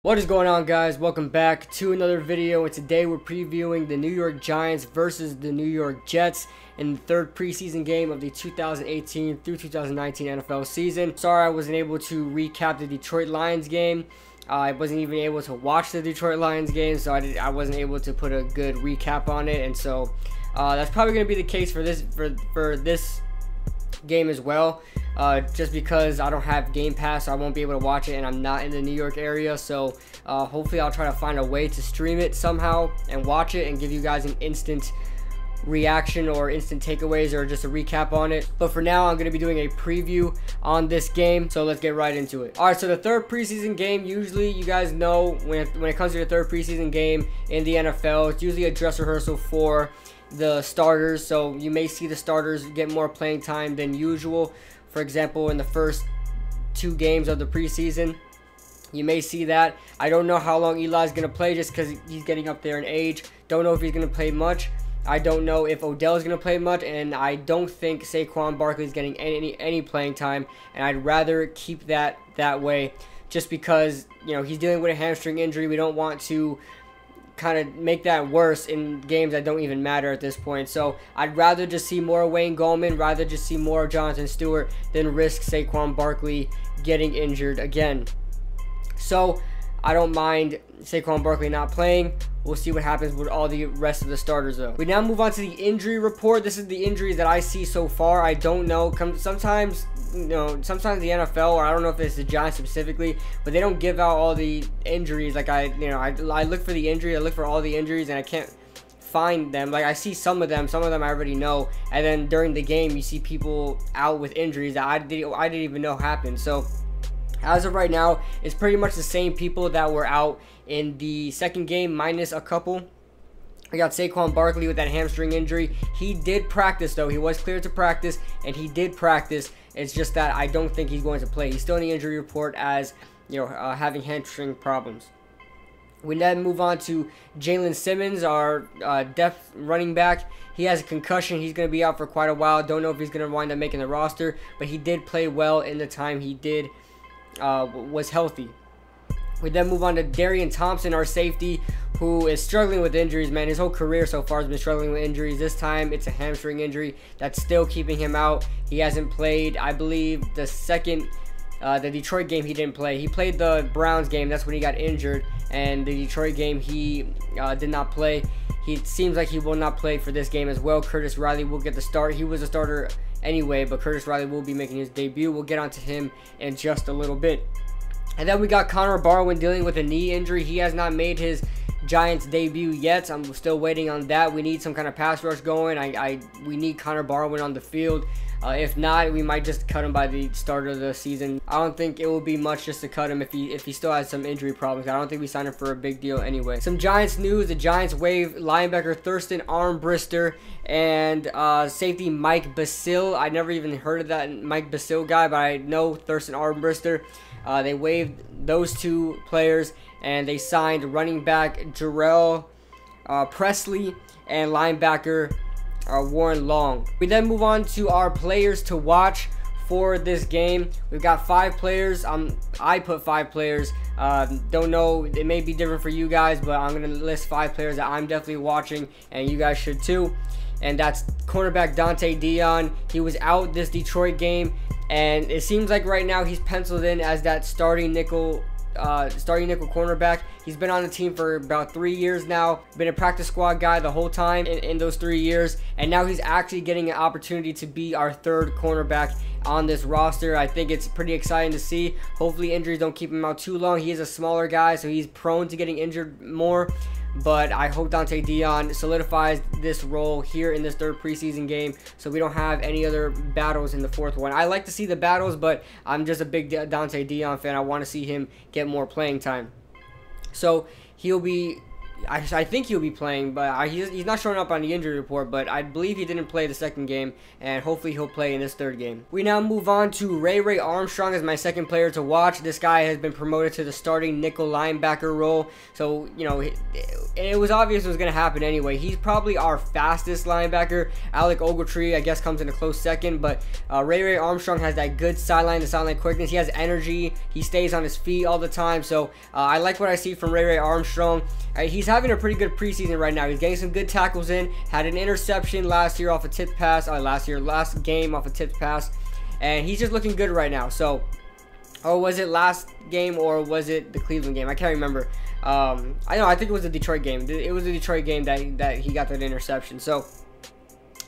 What is going on, guys? Welcome back to another video, and today we're previewing the New York Giants versus the New York Jets in the third preseason game of the 2018 through 2019 NFL season. Sorry I wasn't able to recap the Detroit Lions game. I wasn't even able to watch the Detroit Lions game, so I wasn't able to put a good recap on it, and so that's probably going to be the case for this game as well. Just because I don't have Game Pass, so I won't be able to watch it, and I'm not in the New York area, so hopefully I'll try to find a way to stream it somehow and watch it and give you guys an instant reaction or instant takeaways or just a recap on it. But for now, I'm going to be doing a preview on this game, so let's get right into it. Alright, so the third preseason game, usually you guys know when it comes to the third preseason game in the NFL, it's usually a dress rehearsal for the starters, so you may see the starters get more playing time than usual. For example, in the first two games of the preseason, you may see that. I don't know how long Eli's going to play just because he's getting up there in age. Don't know if he's going to play much. I don't know if Odell is going to play much, and I don't think Saquon Barkley is getting any playing time, and I'd rather keep that way just because, you know, he's dealing with a hamstring injury. We don't want to kind of make that worse in games that don't even matter at this point. So I'd rather just see more Wayne Gallman, rather just see more Jonathan Stewart than risk Saquon Barkley getting injured again. So I don't mind Saquon Barkley not playing. We'll see what happens with all the rest of the starters, though. We now move on to the injury report. This is the injuries that I see so far. I don't know. Sometimes, you know, sometimes the NFL, or I don't know if it's the Giants specifically, but they don't give out all the injuries. Like I look for the injury, I look for all the injuries, and I can't find them. Like I see some of them I already know, and then during the game you see people out with injuries that I didn't even know happened. So as of right now, it's pretty much the same people that were out in the second game, minus a couple. I got Saquon Barkley with that hamstring injury. He did practice, though. He was cleared to practice, and he did practice. It's just that I don't think he's going to play. He's still in the injury report as, you know, having hamstring problems. We then move on to Jalen Simmons, our depth running back. He has a concussion. He's going to be out for quite a while. Don't know if he's going to wind up making the roster, but he did play well in the time he did was healthy. We then move on to Darian Thompson, our safety, who is struggling with injuries, man. His whole career so far has been struggling with injuries. This time, it's a hamstring injury that's still keeping him out. He hasn't played, I believe, the Detroit game he didn't play. He played the Browns game. That's when he got injured. And the Detroit game, he did not play. It seems like he will not play for this game as well. Curtis Riley will get the start. He was a starter anyway, but Curtis Riley will be making his debut. We'll get onto him in just a little bit. And then we got Connor Barwin dealing with a knee injury. He has not made his Giants debut yet. I'm still waiting on that. We need some kind of pass rush going. We need Connor Barwin on the field. If not, we might just cut him by the start of the season. I don't think it will be much just to cut him if he still has some injury problems. I don't think we signed him for a big deal anyway. Some Giants news. The Giants waived linebacker Thurston Armbrister and safety Mike Basil. I never even heard of that Mike Basil guy, but I know Thurston Armbrister. They waived those two players, and they signed running back Jarrell Presley and linebacker Warren Long. We then move on to our players to watch for this game. We've got 5 players. I put 5 players. Don't know, it may be different for you guys, but I'm going to list 5 players that I'm definitely watching, and you guys should too. And that's cornerback Dante Dion. He was out this Detroit game, and it seems like right now he's penciled in as that starting nickel cornerback. He's been on the team for about 3 years now, been a practice squad guy the whole time in those 3 years, and now he's actually getting an opportunity to be our third cornerback on this roster. I think it's pretty exciting to see. Hopefully injuries don't keep him out too long. He is a smaller guy, so he's prone to getting injured more, but I hope Dante Dion solidifies this role here in this third preseason game so we don't have any other battles in the fourth one. I like to see the battles, but I'm just a big Dante Dion fan. I want to see him get more playing time. So he'll be I think he'll be playing, but he's not showing up on the injury report, but I believe he didn't play the second game, and hopefully he'll play in this third game. We now move on to Ray Armstrong as my second player to watch. This guy has been promoted to the starting nickel linebacker role, so, you know, it was obvious it was going to happen anyway. He's probably our fastest linebacker. Alec Ogletree, I guess, comes in a close second, but Ray Armstrong has that good sideline-to-sideline quickness. He has energy. He stays on his feet all the time, so I like what I see from Ray Armstrong. He's having a pretty good preseason right now. He's getting some good tackles in. Had an interception last year off a tipped pass. Last game off a tipped pass. And he's just looking good right now. So, or was it last game or was it the Cleveland game? I can't remember. I think it was the Detroit game. It was the Detroit game that he got that interception. So,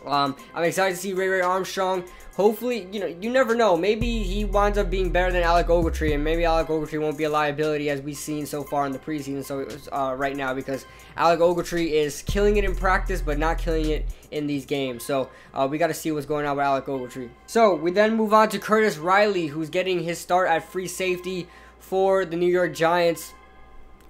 I'm excited to see Ray Armstrong. Hopefully, you know, you never know. Maybe he winds up being better than Alec Ogletree, and maybe Alec Ogletree won't be a liability as we've seen so far in the preseason. So right now, because Alec Ogletree is killing it in practice, but not killing it in these games. So we got to see what's going on with Alec Ogletree. So we then move on to Curtis Riley, who's getting his start at free safety for the New York Giants.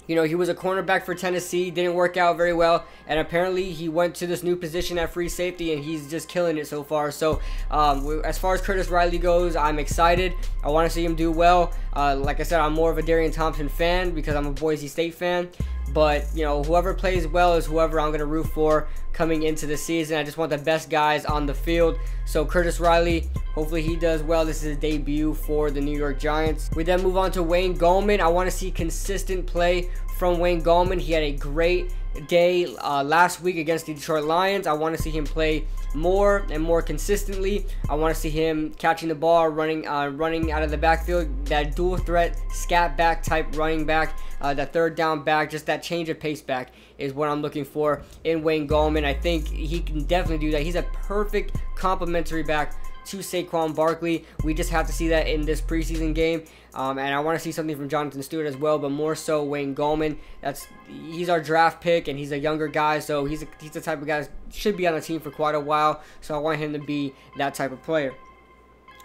You know, he was a cornerback for Tennessee, didn't work out very well, and apparently he went to this new position at free safety, and he's just killing it so far. So, as far as Curtis Riley goes, I'm excited. I want to see him do well. Like I said, I'm more of a Darian Thompson fan because I'm a Boise State fan. But, you know, whoever plays well is whoever I'm going to root for coming into the season. I just want the best guys on the field. So Curtis Riley, hopefully he does well. This is his debut for the New York Giants. We then move on to Wayne Gallman. I want to see consistent play from Wayne Gallman. He had a great day last week against the Detroit Lions. I want to see him play more and more consistently. I want to see him catching the ball, running out of the backfield, that dual threat scat back type running back, that third down back, just that change of pace back is what I'm looking for in Wayne Gallman. I think he can definitely do that. He's a perfect complementary back to Saquon Barkley. We just have to see that in this preseason game. And I want to see something from Jonathan Stewart as well, but more so Wayne Gallman. He's our draft pick, and he's a younger guy, so he's the type of guy that should be on the team for quite a while. So I want him to be that type of player.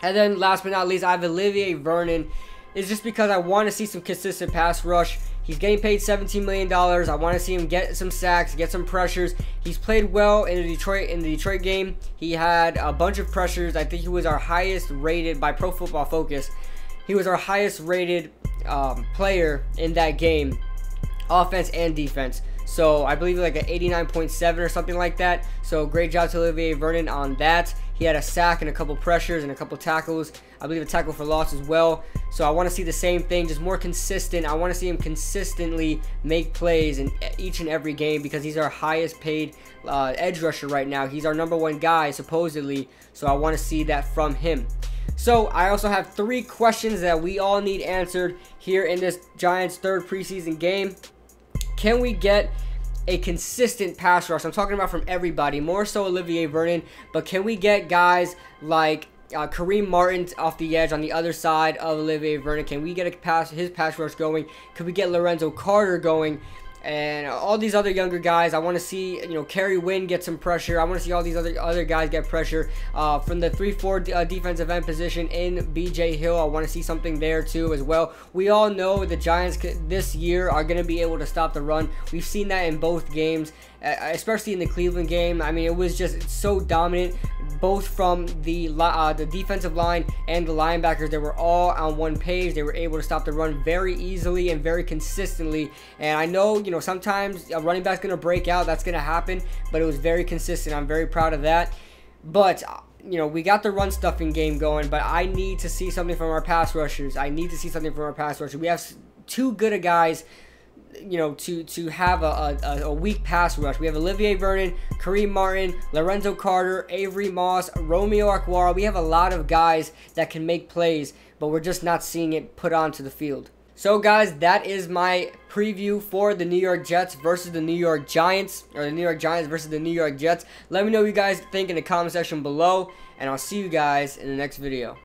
And then last but not least, I have Olivier Vernon. It's just because I want to see some consistent pass rush. He's getting paid $17 million. I want to see him get some sacks, get some pressures. He's played well in the Detroit game. He had a bunch of pressures. I think he was our highest rated by Pro Football Focus. He was our highest rated player in that game, offense and defense. So I believe like an 89.7 or something like that. So great job to Olivier Vernon on that. He had a sack and a couple pressures and a couple tackles. I believe a tackle for loss as well. So I want to see the same thing, just more consistent. I want to see him consistently make plays in each and every game because he's our highest paid edge rusher right now. He's our #1 guy, supposedly. So I want to see that from him. So I also have 3 questions that we all need answered here in this Giants third preseason game. Can we get a consistent pass rush? I'm talking about from everybody, more so Olivier Vernon, but can we get guys like Kareem Martin off the edge on the other side of Olivier Vernon? Can we get his pass rush going? Could we get Lorenzo Carter going? And all these other younger guys, I want to see, you know, Kerry Wynn get some pressure. I want to see all these other guys get pressure from the 3-4 defensive end position in B.J. Hill. I want to see something there too as well. We all know the Giants this year are going to be able to stop the run. We've seen that in both games, especially in the Cleveland game. I mean, it was just so dominant, both from the defensive line and the linebackers. They were all on one page. They were able to stop the run very easily and very consistently. And I know, you know, sometimes a running back's going to break out. That's going to happen. But it was very consistent. I'm very proud of that. But, you know, we got the run stuffing game going. But I need to see something from our pass rushers. We have too good of guys, you know, to have a weak pass rush. We have Olivier Vernon, Kareem Martin, Lorenzo Carter, Avery Moss, Romeo Okwara. We have a lot of guys that can make plays, but we're just not seeing it put onto the field. So guys, that is my preview for the New York Jets versus the New York Giants, or the New York Giants versus the New York Jets. Let me know what you guys think in the comment section below, and I'll see you guys in the next video.